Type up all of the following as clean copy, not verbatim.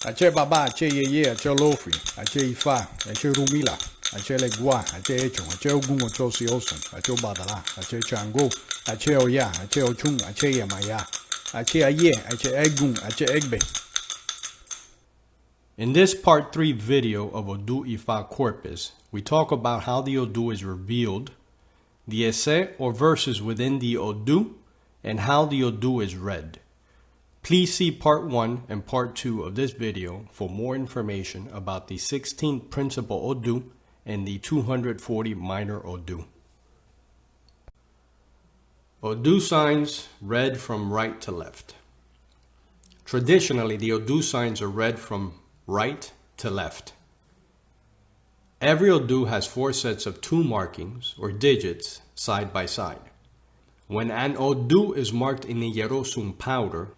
Ache baba, ache yeye, ache lofi, ache ifa, ache rumila, ache legua, ache echo, ache ogun, ache osiosun, ache badala, ache chango, ache oya, ache ochung, ache yamaya, ache aye, ache egun, ache egbe. In this part 3 video of Odu Ifa Corpus, we talk about how the Odu is revealed, the ese or verses within the Odu, and how the Odu is read. Please see part 1 and part 2 of this video for more information about the 16th principal Odu and the 240 minor Odu. Odu signs read from right to left. Traditionally, the Odu signs are read from right to left. Every Odu has 4 sets of 2 markings or digits side by side. When an Odu is marked in the Yerosum powder,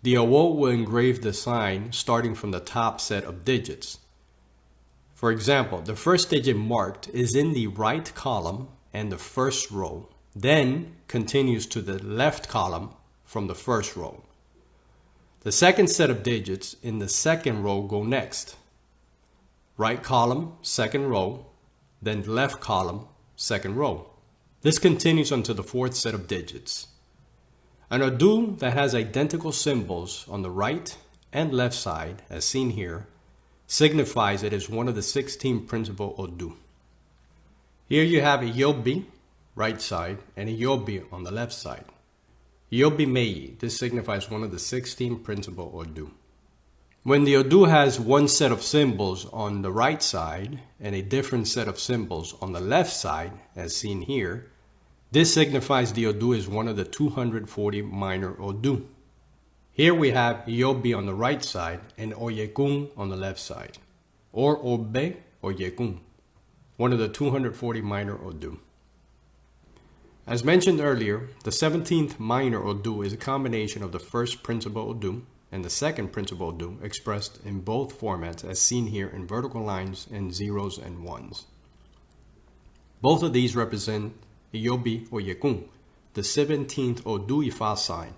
the Awo will engrave the sign starting from the top set of digits. For example, the first digit marked is in the right column and the first row, then continues to the left column from the first row. The second set of digits in the second row go next. Right column, second row, then left column, second row. This continues until the fourth set of digits. An Odu that has identical symbols on the right and left side, as seen here, signifies it is one of the 16 principal Odu. Here you have a Yobi, right side, and a Yobi on the left side. Yobi Mei, this signifies one of the 16 principal Odu. When the Odu has one set of symbols on the right side and a different set of symbols on the left side, as seen here, this signifies the Odu is one of the 240 minor Odu. Here we have Yobi on the right side and Oyekun on the left side, or Obe or Yekun, one of the 240 minor Odu. As mentioned earlier, the 17th minor Odu is a combination of the first principal Odu and the second principal Odu expressed in both formats as seen here in vertical lines and zeros and ones. Both of these represent Yobi or Yekun, the 17th Odu Ifa sign,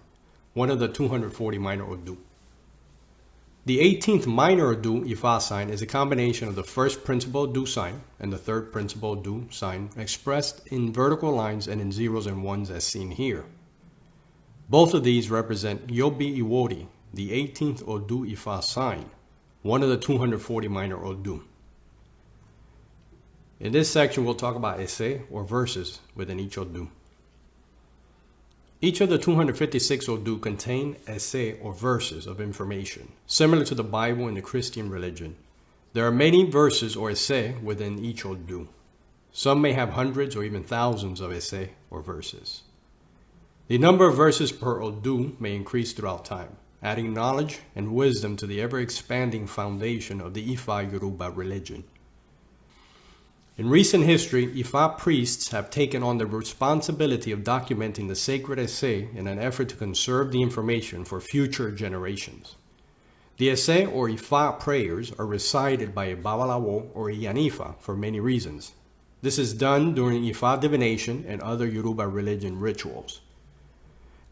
one of the 240 minor Odu. The 18th minor Odu Ifa sign is a combination of the first principal Odu sign and the third principal Odu sign expressed in vertical lines and in zeros and ones as seen here. Both of these represent Yobi Iwori, the 18th Odu Ifa sign, one of the 240 minor Odu. In this section, we'll talk about ese or verses within each Odu. Each of the 256 Odu contain ese or verses of information, similar to the Bible in the Christian religion. There are many verses or ese within each Odu. Some may have hundreds or even thousands of ese or verses. The number of verses per Odu may increase throughout time, adding knowledge and wisdom to the ever-expanding foundation of the Ifa Yoruba religion. In recent history, Ifa priests have taken on the responsibility of documenting the sacred ese in an effort to conserve the information for future generations. The ese or Ifa prayers are recited by a Babalawo or a Yanifa for many reasons. This is done during Ifa Divination and other Yoruba religion rituals.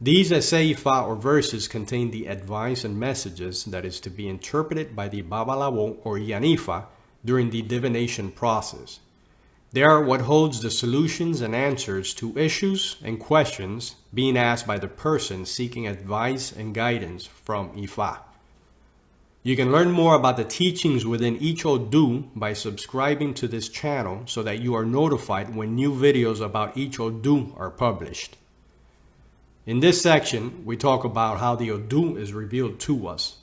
These ese Ifa or verses contain the advice and messages that is to be interpreted by the Babalawo or Yanifa during the divination process. They are what holds the solutions and answers to issues and questions being asked by the person seeking advice and guidance from Ifa. You can learn more about the teachings within each Odu by subscribing to this channel so that you are notified when new videos about each Odu are published. In this section, we talk about how the Odu is revealed to us.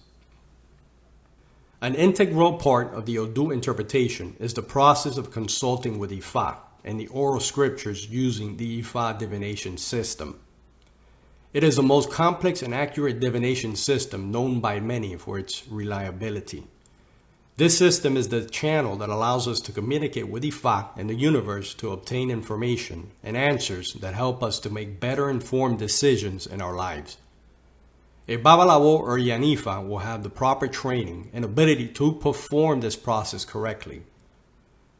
An integral part of the Odu interpretation is the process of consulting with Ifa and the oral scriptures using the Ifa Divination system. It is the most complex and accurate divination system known by many for its reliability. This system is the channel that allows us to communicate with Ifa and the universe to obtain information and answers that help us to make better informed decisions in our lives. A Babalawo or Yanifa will have the proper training and ability to perform this process correctly.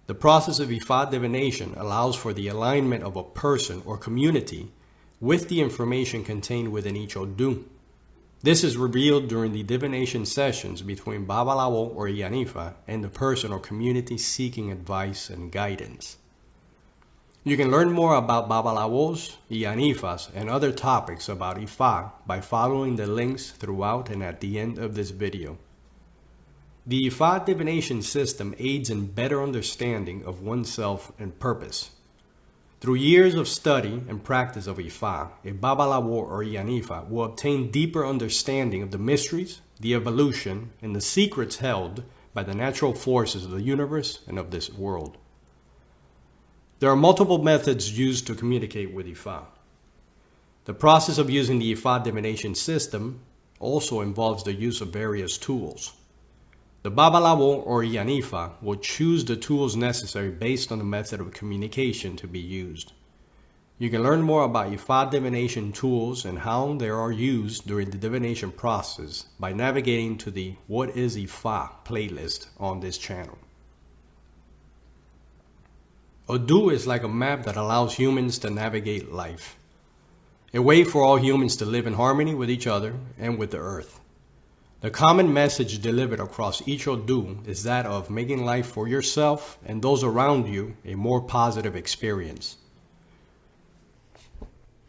The process of Ifa divination allows for the alignment of a person or community with the information contained within each Odu. This is revealed during the divination sessions between Babalawo or Ese Ifa and the person or community seeking advice and guidance. You can learn more about Babalawos, Ese Ifas, and other topics about Ifa by following the links throughout and at the end of this video. The Ifa Divination system aids in better understanding of oneself and purpose. Through years of study and practice of Ifa, a Babalawo or Ese Ifa will obtain deeper understanding of the mysteries, the evolution, and the secrets held by the natural forces of the universe and of this world. There are multiple methods used to communicate with Ifa. The process of using the Ifa Divination system also involves the use of various tools. The Babalawo or Ese Ifa will choose the tools necessary based on the method of communication to be used. You can learn more about Ifa divination tools and how they are used during the divination process by navigating to the What is Ifa playlist on this channel. Odu is like a map that allows humans to navigate life, a way for all humans to live in harmony with each other and with the earth. The common message delivered across each Odu is that of making life for yourself and those around you a more positive experience.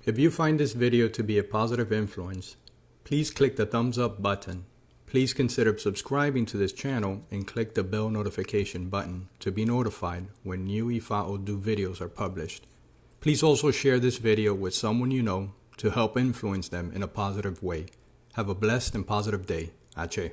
If you find this video to be a positive influence, please click the thumbs up button. Please consider subscribing to this channel and click the bell notification button to be notified when new Ifa Odu videos are published. Please also share this video with someone you know to help influence them in a positive way. Have a blessed and positive day. Ache.